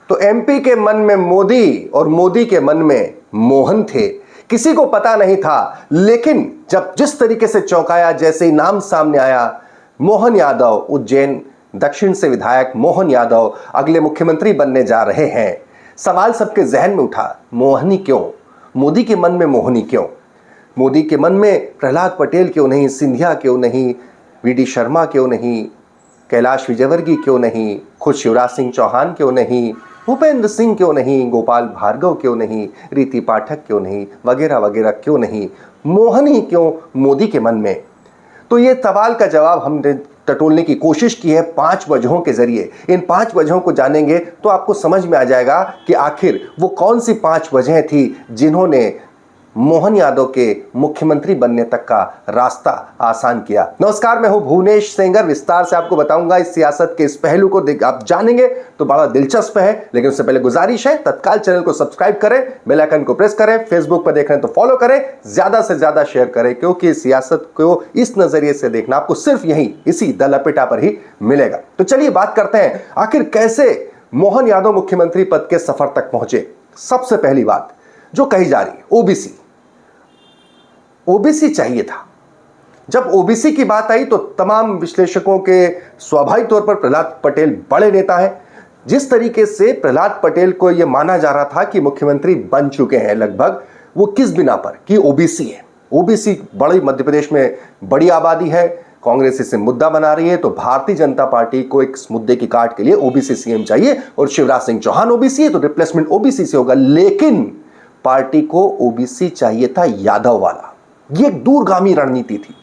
तो एमपी के मन में मोदी और मोदी के मन में मोहन थे। किसी को पता नहीं था, लेकिन जब जिस तरीके से चौंकाया जैसे ही नाम सामने आया, मोहन यादव, उज्जैन दक्षिण से विधायक मोहन यादव अगले मुख्यमंत्री बनने जा रहे हैं। सवाल सबके जहन में उठा, मोहनी क्यों? मोदी के मन में मोहनी क्यों? मोदी के मन में प्रहलाद पटेल क्यों नहीं, सिंधिया क्यों नहीं, वीडी शर्मा क्यों नहीं, कैलाश विजयवर्गीय क्यों नहीं, खुद शिवराज सिंह चौहान क्यों नहीं, भूपेंद्र सिंह क्यों नहीं, गोपाल भार्गव क्यों नहीं, रीति पाठक क्यों नहीं, वगैरह वगैरह क्यों नहीं, मोहन ही क्यों मोदी के मन में? तो ये सवाल का जवाब हमने टटोलने की कोशिश की है 5 वजहों के जरिए। इन 5 वजहों को जानेंगे तो आपको समझ में आ जाएगा कि आखिर वो कौन सी 5 वजहें थी जिन्होंने मोहन यादव के मुख्यमंत्री बनने तक का रास्ता आसान किया। नमस्कार, मैं हूं भुवनेश सेंगर। विस्तार से आपको बताऊंगा इस सियासत के इस पहलू को। आप जानेंगे तो बड़ा दिलचस्प है, लेकिन उससे पहले गुजारिश है तत्काल चैनल को सब्सक्राइब करें, बेल आइकन को प्रेस करें, फेसबुक पर देख रहे हैं तो फॉलो करें, ज्यादा से ज्यादा शेयर करें, क्योंकि सियासत को इस नजरिए से देखना आपको सिर्फ यही इसी द लपेटा पर ही मिलेगा। तो चलिए बात करते हैं आखिर कैसे मोहन यादव मुख्यमंत्री पद के सफर तक पहुंचे। सबसे पहली बात जो कही जा रही है, ओबीसी चाहिए था। जब ओबीसी की बात आई तो तमाम विश्लेषकों के स्वाभाविक तौर पर प्रहलाद पटेल बड़े नेता हैं। जिस तरीके से प्रहलाद पटेल को यह माना जा रहा था कि मुख्यमंत्री बन चुके हैं लगभग, वो किस बिना पर कि ओबीसी है। ओबीसी बड़ी मध्य प्रदेश में बड़ी आबादी है, कांग्रेस इसे मुद्दा बना रही है, तो भारतीय जनता पार्टी को एक मुद्दे की काट के लिए ओबीसी सीएम चाहिए, और शिवराज सिंह चौहान ओबीसी है तो रिप्लेसमेंट ओबीसी से होगा। लेकिन पार्टी को ओबीसी चाहिए था यादव वाला। ये एक दूरगामी रणनीति थी।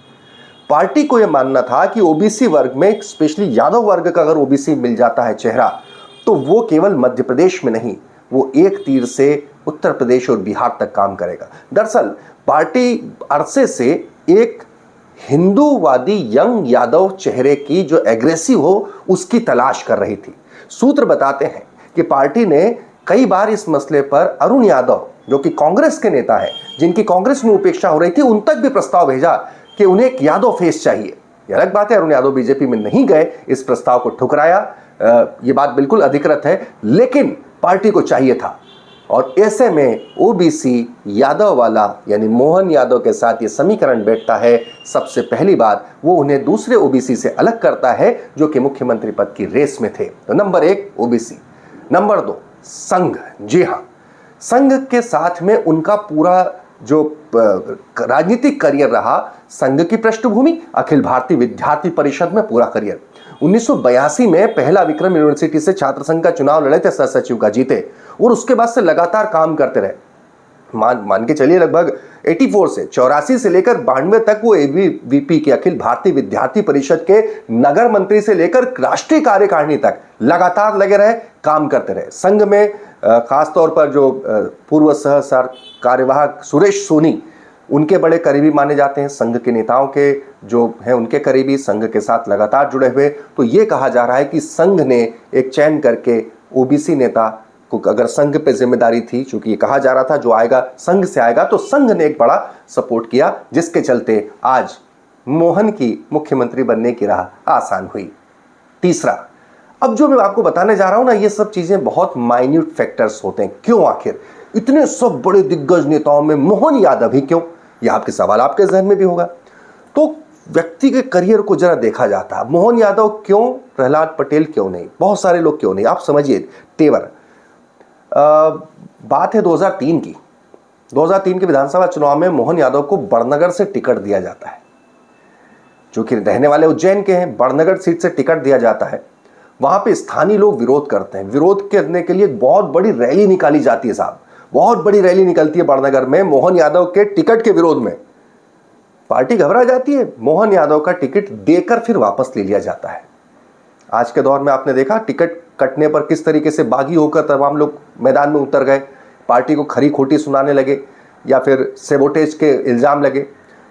पार्टी को यह मानना था कि ओबीसी वर्ग में, स्पेशली यादव वर्ग का अगर ओबीसी मिल जाता है चेहरा, तो वो केवल मध्य प्रदेश में नहीं, वो एक तीर से उत्तर प्रदेश और बिहार तक काम करेगा। दरअसल पार्टी अरसे से एक हिंदूवादी यंग यादव चेहरे की जो एग्रेसिव हो उसकी तलाश कर रही थी। सूत्र बताते हैं कि पार्टी ने कई बार इस मसले पर अरुण यादव, जो कि कांग्रेस के नेता हैं, जिनकी कांग्रेस में उपेक्षा हो रही थी, उन तक भी प्रस्ताव भेजा कि उन्हें एक यादव फेस चाहिए। यह अलग बात है, अरुण यादव बीजेपी में नहीं गए, इस प्रस्ताव को ठुकराया, यह बात बिल्कुल अधिकृत है, लेकिन पार्टी को चाहिए था। और ऐसे में ओबीसी यादव वाला यानी मोहन यादव के साथ ये समीकरण बैठता है। सबसे पहली बात, वो उन्हें दूसरे ओबीसी से अलग करता है जो कि मुख्यमंत्री पद की रेस में थे। तो नंबर 1 ओबीसी। नंबर 2 संघ। जी हां, संघ के साथ में उनका पूरा जो राजनीतिक करियर रहा, संघ की पृष्ठभूमि, अखिल भारतीय विद्यार्थी परिषद में पूरा करियर। 1982 में पहला विक्रम यूनिवर्सिटी से छात्र संघ का चुनाव लड़े थे, सचिव का जीते, और उसके बाद से लगातार काम करते रहे। मान के चलिए लगभग 84 से 84 से लेकर 92 तक वो एबीवीपी के अखिल भारतीय विद्यार्थी परिषद के नगर मंत्री से लेकर राष्ट्रीय कार्यकारिणी तक लगातार लगे रहे, काम करते रहे। संघ में खासतौर पर जो पूर्व सह कार्यवाहक सुरेश सोनी, उनके बड़े करीबी माने जाते हैं। संघ के नेताओं के जो हैं उनके करीबी, संघ के साथ लगातार जुड़े हुए। तो ये कहा जा रहा है कि संघ ने एक चयन करके ओबीसी नेता को, अगर संघ पे जिम्मेदारी थी, चूंकि ये कहा जा रहा था जो आएगा संघ से आएगा, तो संघ ने एक बड़ा सपोर्ट किया, जिसके चलते आज मोहन की मुख्यमंत्री बनने की राह आसान हुई। तीसरा, अब जो मैं आपको बताने जा रहा हूं ना, ये सब चीजें बहुत माइन्यूट फैक्टर्स होते हैं। क्यों आखिर इतने सब बड़े दिग्गज नेताओं में मोहन यादव ही क्यों? यह आपके सवाल आपके जहन में भी होगा। तो व्यक्ति के करियर को जरा देखा जाता है, मोहन यादव क्यों, प्रहलाद पटेल क्यों नहीं, बहुत सारे लोग क्यों नहीं। आप समझिए तेवर। बात है 2003 की। 2003 के विधानसभा चुनाव में मोहन यादव को बड़नगर से टिकट दिया जाता है। जो कि रहने वाले उज्जैन के हैं, बड़नगर सीट से टिकट दिया जाता है। वहां पे स्थानीय लोग विरोध करते हैं। विरोध करने के लिए बहुत बड़ी रैली निकाली जाती है साहब, बहुत बड़ी रैली निकलती है बड़नगर में मोहन यादव के टिकट के विरोध में। पार्टी घबरा जाती है, मोहन यादव का टिकट देकर फिर वापस ले लिया जाता है। आज के दौर में आपने देखा टिकट कटने पर किस तरीके से बागी होकर तमाम लोग मैदान में उतर गए, पार्टी को खरी खोटी सुनाने लगे या फिर सेबोटेज के इल्जाम लगे।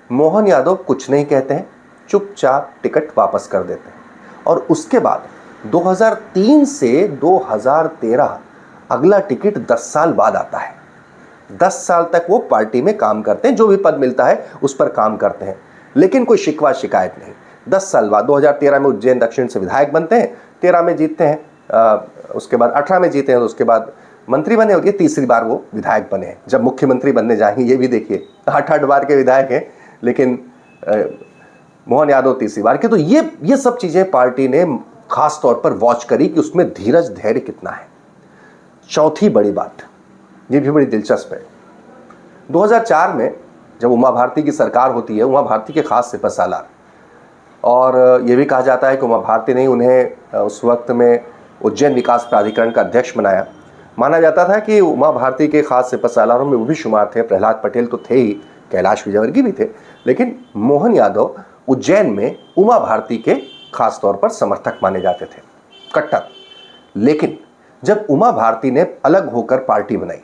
मोहन यादव कुछ नहीं कहते हैं, चुपचाप टिकट वापस कर देते हैं। और उसके बाद 2003 से 2013 अगला टिकट 10 साल बाद आता है। 10 साल तक वो पार्टी में काम करते हैं, जो भी पद मिलता है उस पर काम करते हैं, लेकिन कोई शिकवा शिकायत नहीं। 10 साल बाद 2013 में उज्जैन दक्षिण से विधायक बनते हैं, 13 में जीतते हैं उसके बाद 18 में जीते हैं, तो उसके बाद मंत्री बने और ये तीसरी बार वो विधायक बने हैं। जब मुख्यमंत्री बनने जाएंगे ये भी देखिए, 8-8 बार के विधायक हैं, लेकिन मोहन यादव तीसरी बार के। तो ये सब चीजें पार्टी ने खास तौर पर वॉच करी कि उसमें धीरज धैर्य कितना है। चौथी बड़ी बात, ये भी बड़ी दिलचस्प है, 2004 में जब उमा भारती की सरकार होती है, उमा भारती के खास सिपह सालार, और ये भी कहा जाता है कि उमा भारती ने उन्हें उस वक्त में उज्जैन विकास प्राधिकरण का अध्यक्ष बनाया। माना जाता था कि उमा भारती के खास सिपह सालारों में वो भी शुमार थे, प्रहलाद पटेल तो थे ही, कैलाश विजयवर्गीय भी थे, लेकिन मोहन यादव उज्जैन में उमा भारती के खास तौर पर समर्थक माने जाते थे, कट्टर। लेकिन जब उमा भारती ने अलग होकर पार्टी बनाई,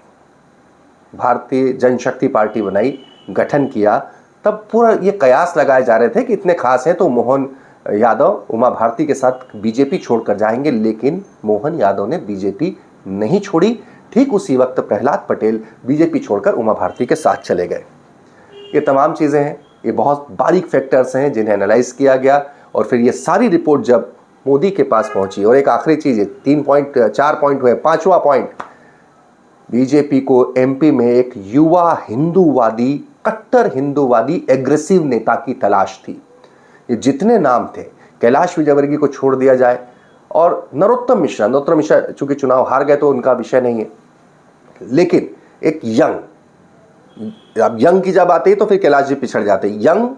भारतीय जनशक्ति पार्टी बनाई, गठन किया, तब पूरा ये कयास लगाए जा रहे थे कि इतने खास हैं तो मोहन यादव उमा भारती के साथ बीजेपी छोड़कर जाएंगे। लेकिन मोहन यादव ने बीजेपी नहीं छोड़ी। ठीक उसी वक्त प्रहलाद पटेल बीजेपी छोड़कर उमा भारती के साथ चले गए। ये तमाम चीज़ें हैं, ये बहुत बारीक फैक्टर्स हैं जिन्हें एनालाइज किया गया, और फिर ये सारी रिपोर्ट जब मोदी के पास पहुंची। और एक आखिरी चीज़ है, 4 पॉइंट हुए, 5वां पॉइंट, बीजेपी को एमपी में एक युवा हिंदूवादी, कट्टर हिंदूवादी एग्रेसिव नेता की तलाश थी। ये जितने नाम थे, कैलाश विजयवर्गीय को छोड़ दिया जाए और नरोत्तम मिश्रा चूंकि चुनाव हार गए तो उनका विषय नहीं है, लेकिन एक यंग, अब यंग की जब आती है तो फिर कैलाश जी पिछड़ जाते हैं। यंग,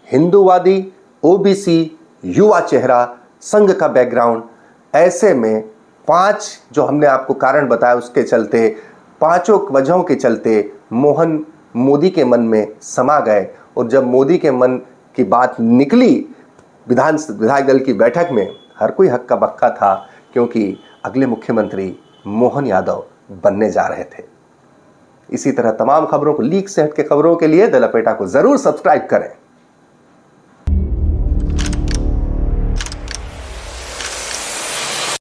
हिंदूवादी, ओबीसी, युवा चेहरा, संघ का बैकग्राउंड, ऐसे में 5 जो हमने आपको कारण बताया, उसके चलते, 5 वजहों के चलते मोहन मोदी के मन में समा गए। और जब मोदी के मन की बात निकली विधायक दल की बैठक में, हर कोई हक्का बक्का था, क्योंकि अगले मुख्यमंत्री मोहन यादव बनने जा रहे थे। इसी तरह तमाम खबरों को, लीक से हटके खबरों के लिए द लपेटा को जरूर सब्सक्राइब करें।